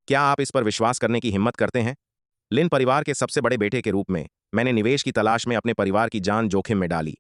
क्या आप इस पर विश्वास करने की हिम्मत करते हैं? लिन परिवार के सबसे बड़े बेटे के रूप में मैंने निवेश की तलाश में अपने परिवार की जान जोखिम में डाली।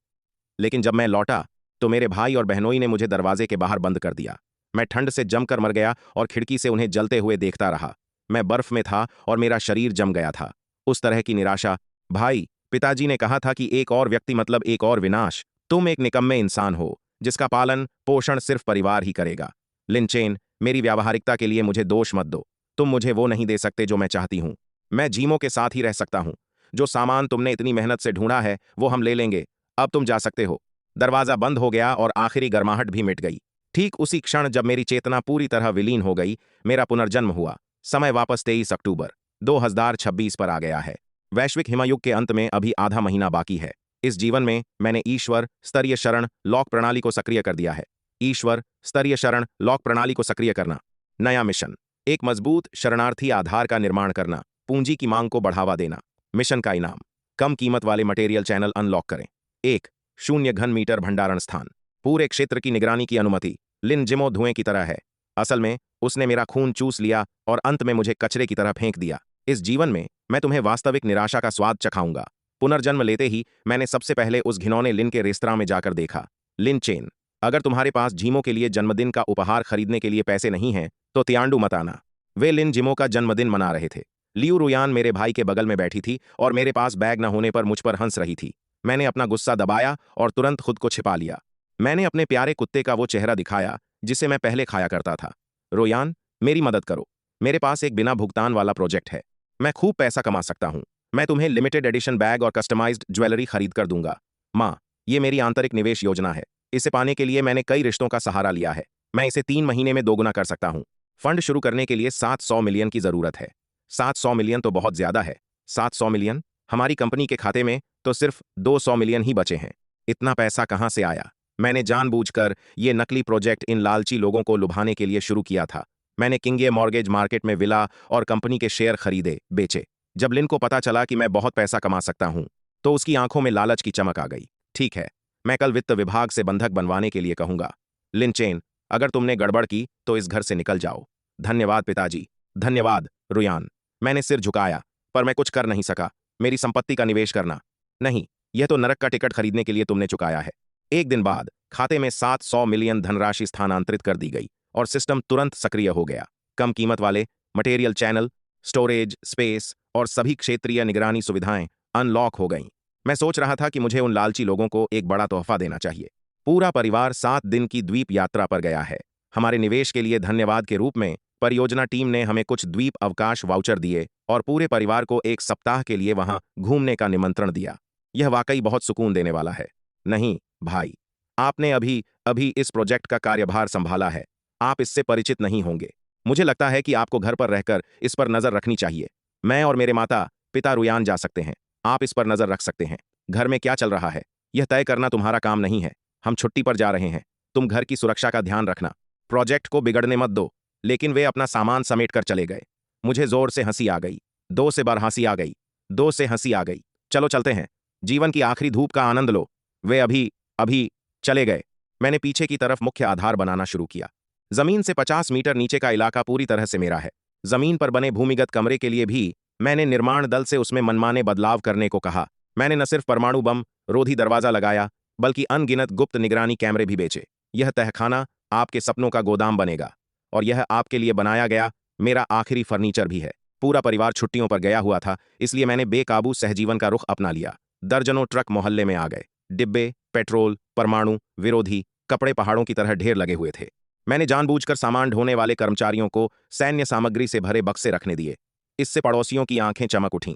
लेकिन जब मैं लौटा तो मेरे भाई और बहनोई ने मुझे दरवाजे के बाहर बंद कर दिया। मैं ठंड से जमकर मर गया और खिड़की से उन्हें जलते हुए देखता रहा। मैं बर्फ में था और मेरा शरीर जम गया था। उस तरह की निराशा। भाई, पिताजी ने कहा था कि एक और व्यक्ति मतलब एक और विनाश। तुम एक निकम्मे इंसान हो जिसका पालन पोषण सिर्फ परिवार ही करेगा। लिन चेन, मेरी व्यावहारिकता के लिए मुझे दोष मत दो। तुम मुझे वो नहीं दे सकते जो मैं चाहती हूं। मैं जीमो के साथ ही रह सकता हूं। जो सामान तुमने इतनी मेहनत से ढूंढा है वो हम ले लेंगे। अब तुम जा सकते हो। दरवाजा बंद हो गया और आखिरी गर्माहट भी मिट गई। ठीक उसी क्षण जब मेरी चेतना पूरी तरह विलीन हो गई, मेरा पुनर्जन्म हुआ। समय वापस 23 अक्टूबर 2026 पर आ गया है। वैश्विक हिमयुग के अंत में अभी आधा महीना बाकी है। इस जीवन में मैंने ईश्वर स्तरीय शरण लॉक प्रणाली को सक्रिय कर दिया है। ईश्वर स्तरीय शरण लॉक प्रणाली को सक्रिय करना। नया मिशन। एक मजबूत शरणार्थी आधार का निर्माण करना। पूंजी की मांग को बढ़ावा देना। मिशन का इनाम। कम कीमत वाले मटेरियल चैनल अनलॉक करें। 1 शून्य घन मीटर भंडारण स्थान। पूरे क्षेत्र की निगरानी की अनुमति। लिन जिमो धुएं की तरह है। असल में उसने मेरा खून चूस लिया और अंत में मुझे कचरे की तरह फेंक दिया। इस जीवन में मैं तुम्हें वास्तविक निराशा का स्वाद चखाऊंगा। पुनर्जन्म लेते ही मैंने सबसे पहले उस घिनौने लिन के रेस्तरां में जाकर देखा। लिन चेन, अगर तुम्हारे पास जीमो के लिए जन्मदिन का उपहार खरीदने के लिए पैसे नहीं हैं तो तियांडू मत आना। वे लिन जिमो का जन्मदिन मना रहे थे। लियू रुयान मेरे भाई के बगल में बैठी थी और मेरे पास बैग न होने पर मुझ पर हंस रही थी। मैंने अपना गुस्सा दबाया और तुरंत खुद को छिपा लिया। मैंने अपने प्यारे कुत्ते का वो चेहरा दिखाया जिसे मैं पहले खाया करता था। रोयान, मेरी मदद करो। मेरे पास एक बिना भुगतान वाला प्रोजेक्ट है। मैं खूब पैसा कमा सकता हूं। मैं तुम्हें लिमिटेड एडिशन बैग और कस्टमाइज्ड ज्वेलरी खरीद कर दूंगा। माँ, ये मेरी आंतरिक निवेश योजना है। इसे पाने के लिए मैंने कई रिश्तों का सहारा लिया है। मैं इसे 3 महीने में दोगुना कर सकता हूं। फंड शुरू करने के लिए 700 मिलियन की जरूरत है। 700 मिलियन तो बहुत ज्यादा है। 700 मिलियन? हमारी कंपनी के खाते में तो सिर्फ 200 मिलियन ही बचे हैं। इतना पैसा कहां से आया? मैंने जानबूझकर ये नकली प्रोजेक्ट इन लालची लोगों को लुभाने के लिए शुरू किया था। मैंने किंगे मॉर्गेज मार्केट में विला और कंपनी के शेयर खरीदे बेचे। जब लिन को पता चला कि मैं बहुत पैसा कमा सकता हूं तो उसकी आंखों में लालच की चमक आ गई। ठीक है, मैं कल वित्त विभाग से बंधक बनवाने के लिए कहूंगा। लिन चेन, अगर तुमने गड़बड़ की तो इस घर से निकल जाओ। धन्यवाद पिताजी। धन्यवाद रुयान। मैंने सिर झुकाया, पर मैं कुछ कर नहीं सका। मेरी संपत्ति का निवेश करना? नहीं, यह तो नरक का टिकट खरीदने के लिए तुमने चुकाया है। एक दिन बाद खाते में 700 मिलियन धनराशि स्थानांतरित कर दी गई और सिस्टम तुरंत सक्रिय हो गया। कम कीमत वाले मटेरियल चैनल, स्टोरेज स्पेस और सभी क्षेत्रीय निगरानी सुविधाएं अनलॉक हो गईं। मैं सोच रहा था कि मुझे उन लालची लोगों को एक बड़ा तोहफा देना चाहिए। पूरा परिवार 7 दिन की द्वीप यात्रा पर गया है। हमारे निवेश के लिए धन्यवाद के रूप में परियोजना टीम ने हमें कुछ द्वीप अवकाश वाउचर दिए और पूरे परिवार को 1 सप्ताह के लिए वहां घूमने का निमंत्रण दिया। यह वाकई बहुत सुकून देने वाला है। नहीं भाई, आपने अभी अभी इस प्रोजेक्ट का कार्यभार संभाला है। आप इससे परिचित नहीं होंगे। मुझे लगता है कि आपको घर पर रहकर इस पर नजर रखनी चाहिए। मैं और मेरे माता पिता रुयान जा सकते हैं। आप इस पर नजर रख सकते हैं। घर में क्या चल रहा है यह तय करना तुम्हारा काम नहीं है। हम छुट्टी पर जा रहे हैं। तुम घर की सुरक्षा का ध्यान रखना। प्रोजेक्ट को बिगड़ने मत दो। लेकिन वे अपना सामान समेट कर चले गए। मुझे जोर से हंसी आ गई। 2 से बार हंसी आ गई। 2 से हंसी आ गई। चलो चलते हैं। जीवन की आखिरी धूप का आनंद लो। वे अभी अभी चले गए। मैंने पीछे की तरफ मुख्य आधार बनाना शुरू किया। जमीन से 50 मीटर नीचे का इलाका पूरी तरह से मेरा है। जमीन पर बने भूमिगत कमरे के लिए भी मैंने निर्माण दल से उसमें मनमाने बदलाव करने को कहा। मैंने न सिर्फ परमाणु बम रोधी दरवाजा लगाया बल्कि अनगिनत गुप्त निगरानी कैमरे भी बेचे। यह तहखाना आपके सपनों का गोदाम बनेगा और यह आपके लिए बनाया गया मेरा आखिरी फर्नीचर भी है। पूरा परिवार छुट्टियों पर गया हुआ था, इसलिए मैंने बेकाबू सहजीवन का रुख अपना लिया। दर्जनों ट्रक मोहल्ले में आ गए। डिब्बे, पेट्रोल, परमाणु विरोधी कपड़े पहाड़ों की तरह ढेर लगे हुए थे। मैंने जानबूझकर सामान ढोने वाले कर्मचारियों को सैन्य सामग्री से भरे बक्से रखने दिए। इससे पड़ोसियों की आंखें चमक उठीं।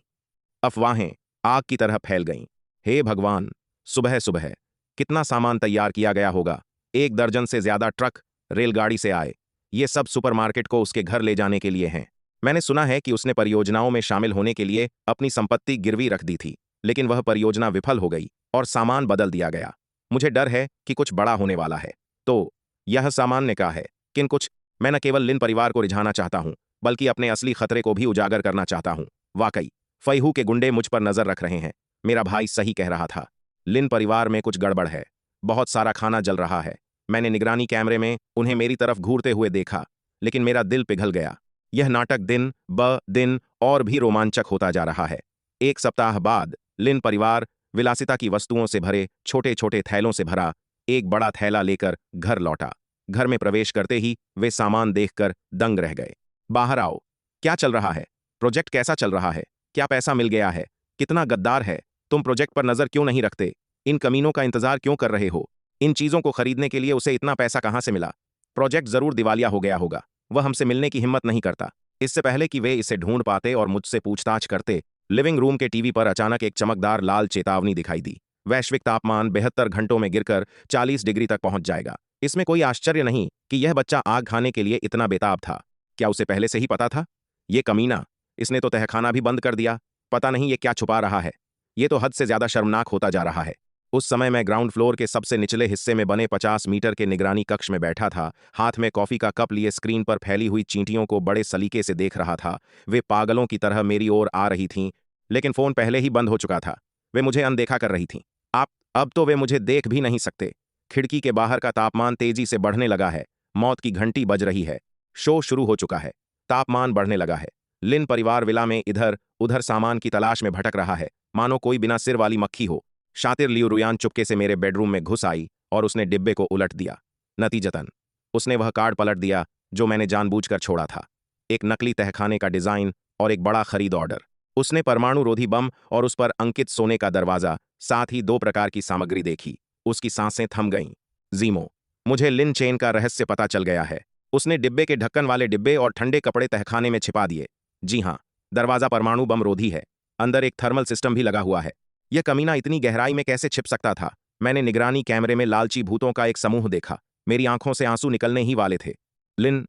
अफवाहें आग की तरह फैल गईं। हे भगवान, सुबह सुबह कितना सामान तैयार किया गया होगा। 1 दर्जन से ज्यादा ट्रक रेलगाड़ी से आए। ये सब सुपरमार्केट को उसके घर ले जाने के लिए हैं। मैंने सुना है कि उसने परियोजनाओं में शामिल होने के लिए अपनी संपत्ति गिरवी रख दी थी, लेकिन वह परियोजना विफल हो गई और सामान बदल दिया गया। मुझे डर है कि कुछ बड़ा होने वाला है। तो यह सामान्य का है किन कुछ। मैं न केवल लिन परिवार को रिझाना चाहता हूं बल्कि अपने असली खतरे को भी उजागर करना चाहता हूं। वाकई फैहू के गुंडे मुझ पर नजर रख रहे हैं। मेरा भाई सही कह रहा था। लिन परिवार में कुछ गड़बड़ है। बहुत सारा खाना जल रहा है। मैंने निगरानी कैमरे में उन्हें मेरी तरफ घूरते हुए देखा, लेकिन मेरा दिल पिघल गया। यह नाटक दिन ब दिन और भी रोमांचक होता जा रहा है। एक सप्ताह बाद लिन परिवार विलासिता की वस्तुओं से भरे छोटे छोटे थैलों से भरा एक बड़ा थैला लेकर घर लौटा। घर में प्रवेश करते ही वे सामान देखकर दंग रह गए। बाहर आओ, क्या चल रहा है? प्रोजेक्ट कैसा चल रहा है? क्या पैसा मिल गया है? कितना गद्दार है? तुम प्रोजेक्ट पर नजर क्यों नहीं रखते? इन कमीनों का इंतजार क्यों कर रहे हो? इन चीजों को खरीदने के लिए उसे इतना पैसा कहां से मिला? प्रोजेक्ट जरूर दिवालिया हो गया होगा। वह हमसे मिलने की हिम्मत नहीं करता। इससे पहले कि वे इसे ढूंढ पाते और मुझसे पूछताछ करते, लिविंग रूम के टीवी पर अचानक एक चमकदार लाल चेतावनी दिखाई दी। वैश्विक तापमान 72 घंटों में गिरकर 40 डिग्री तक पहुंच जाएगा। इसमें कोई आश्चर्य नहीं कि यह बच्चा आग खाने के लिए इतना बेताब था। क्या उसे पहले से ही पता था? ये कमीना, इसने तो तहखाना भी बंद कर दिया। पता नहीं ये क्या छुपा रहा है। ये तो हद से ज्यादा शर्मनाक होता जा रहा है। उस समय मैं ग्राउंड फ्लोर के सबसे निचले हिस्से में बने 50 मीटर के निगरानी कक्ष में बैठा था, हाथ में कॉफी का कप लिए स्क्रीन पर फैली हुई चींटियों को बड़े सलीके से देख रहा था। वे पागलों की तरह मेरी ओर आ रही थीं, लेकिन फोन पहले ही बंद हो चुका था। वे मुझे अनदेखा कर रही थीं। आप अब तो वे मुझे देख भी नहीं सकते। खिड़की के बाहर का तापमान तेजी से बढ़ने लगा है। मौत की घंटी बज रही है। शो शुरू हो चुका है। तापमान बढ़ने लगा है। लिन परिवार विला में इधर उधर सामान की तलाश में भटक रहा है, मानो कोई बिना सिर वाली मक्खी हो। शातिर लियू रुयान चुपके से मेरे बेडरूम में घुस आई और उसने डिब्बे को उलट दिया। नतीजतन उसने वह कार्ड पलट दिया जो मैंने जानबूझकर छोड़ा था। एक नकली तहखाने का डिजाइन और एक बड़ा खरीद ऑर्डर। उसने परमाणु रोधी बम और उस पर अंकित सोने का दरवाजा, साथ ही 2 प्रकार की सामग्री देखी। उसकी सांसें थम गईं। जीमो, मुझे लिन चेन का रहस्य पता चल गया है। उसने डिब्बे के ढक्कन वाले डिब्बे और ठंडे कपड़े तहखाने में छिपा दिए। जी हाँ, दरवाजा परमाणु बम रोधी है। अंदर एक थर्मल सिस्टम भी लगा हुआ है। यह कमीना इतनी गहराई में कैसे छिप सकता था? मैंने निगरानी कैमरे में लालची भूतों का एक समूह देखा। मेरी आंखों से आंसू निकलने ही वाले थे। लिन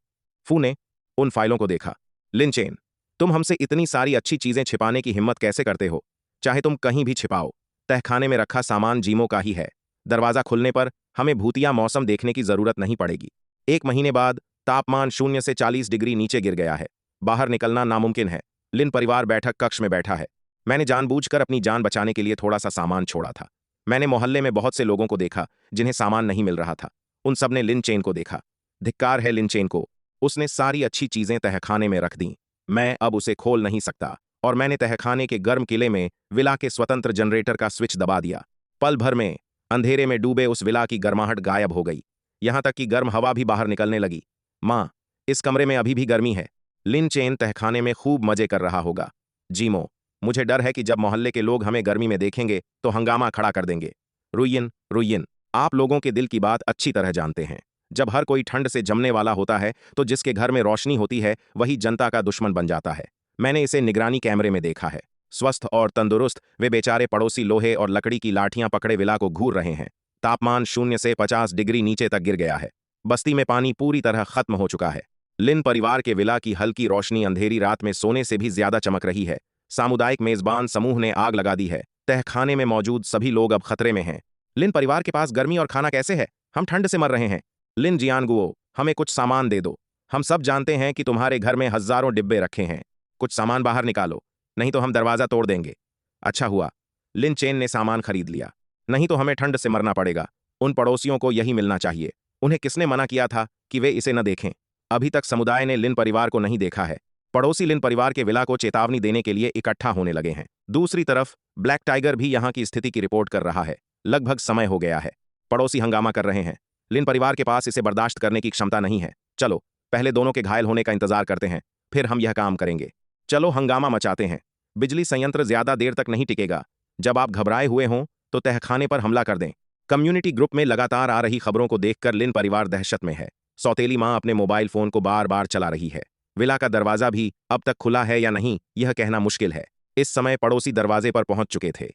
फू ने उन फाइलों को देखा। लिन चेन, तुम हमसे इतनी सारी अच्छी चीजें छिपाने की हिम्मत कैसे करते हो? चाहे तुम कहीं भी छिपाओ, तहखाने में रखा सामान जीमो का ही है। दरवाजा खुलने पर हमें भूतिया मौसम देखने की जरूरत नहीं पड़ेगी। 1 महीने बाद तापमान 0 से 40 डिग्री नीचे गिर गया है। बाहर निकलना नामुमकिन है। लिन परिवार बैठक कक्ष में बैठा है। मैंने जानबूझकर अपनी जान बचाने के लिए थोड़ा सा सामान छोड़ा था। मैंने मोहल्ले में बहुत से लोगों को देखा जिन्हें सामान नहीं मिल रहा था। उन सब ने लिन चेन को देखा। धिक्कार है लिन चेन को। उसने सारी अच्छी चीजें तहखाने में रख दी। मैं अब उसे खोल नहीं सकता। और मैंने तहखाने के गर्म किले में विला के स्वतंत्र जनरेटर का स्विच दबा दिया। पल भर में अंधेरे में डूबे उस विला की गर्माहट गायब हो गई। यहां तक कि गर्म हवा भी बाहर निकलने लगी। मां, इस कमरे में अभी भी गर्मी है। लिन चेन तहखाने में खूब मजे कर रहा होगा। जीमो, मुझे डर है कि जब मोहल्ले के लोग हमें गर्मी में देखेंगे तो हंगामा खड़ा कर देंगे। रुयिन रुयिन, आप लोगों के दिल की बात अच्छी तरह जानते हैं। जब हर कोई ठंड से जमने वाला होता है तो जिसके घर में रोशनी होती है वही जनता का दुश्मन बन जाता है। मैंने इसे निगरानी कैमरे में देखा है। स्वस्थ और तंदुरुस्त वे बेचारे पड़ोसी लोहे और लकड़ी की लाठियां पकड़े विला को घूर रहे हैं। तापमान 0 से 50 डिग्री नीचे तक गिर गया है। बस्ती में पानी पूरी तरह खत्म हो चुका है। लिन परिवार के विला की हल्की रोशनी अंधेरी रात में सोने से भी ज्यादा चमक रही है। सामुदायिक मेजबान समूह ने आग लगा दी है। तहखाने में मौजूद सभी लोग अब खतरे में हैं। लिन परिवार के पास गर्मी और खाना कैसे है? हम ठंड से मर रहे हैं। लिन जियानगुओ, हमें कुछ सामान दे दो। हम सब जानते हैं कि तुम्हारे घर में हजारों डिब्बे रखे हैं। कुछ सामान बाहर निकालो, नहीं तो हम दरवाजा तोड़ देंगे। अच्छा हुआ लिन चेन ने सामान खरीद लिया, नहीं तो हमें ठंड से मरना पड़ेगा। उन पड़ोसियों को यही मिलना चाहिए। उन्हें किसने मना किया था कि वे इसे न देखें? अभी तक समुदाय ने लिन परिवार को नहीं देखा है। पड़ोसी लिन परिवार के विला को चेतावनी देने के लिए इकट्ठा होने लगे हैं। दूसरी तरफ ब्लैक टाइगर भी यहां की स्थिति की रिपोर्ट कर रहा है। लगभग समय हो गया है। पड़ोसी हंगामा कर रहे हैं। लिन परिवार के पास इसे बर्दाश्त करने की क्षमता नहीं है। चलो पहले दोनों के घायल होने का इंतजार करते हैं, फिर हम यह काम करेंगे। चलो हंगामा मचाते हैं। बिजली संयंत्र ज्यादा देर तक नहीं टिकेगा। जब आप घबराए हुए हों तो तहखाने पर हमला कर दें। कम्युनिटी ग्रुप में लगातार आ रही खबरों को देखकर लिन परिवार दहशत में है। सौतेली मां अपने मोबाइल फोन को बार बार चला रही है। विला का दरवाजा भी अब तक खुला है या नहीं यह कहना मुश्किल है। इस समय पड़ोसी दरवाजे पर पहुंच चुके थे।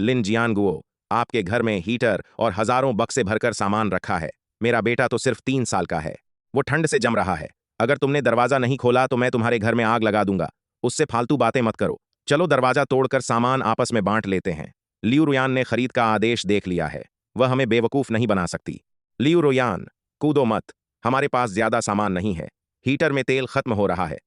लिन जियानगुओ, आपके घर में हीटर और हजारों बक्से भरकर सामान रखा है। मेरा बेटा तो सिर्फ 3 साल का है। वो ठंड से जम रहा है। अगर तुमने दरवाजा नहीं खोला तो मैं तुम्हारे घर में आग लगा दूंगा। उससे फालतू बातें मत करो। चलो दरवाजा तोड़कर सामान आपस में बांट लेते हैं। लियू रुयान ने खरीद का आदेश देख लिया है। वह हमें बेवकूफ नहीं बना सकती। लियू रुयान, कूदो मत। हमारे पास ज्यादा सामान नहीं है। हीटर में तेल खत्म हो रहा है।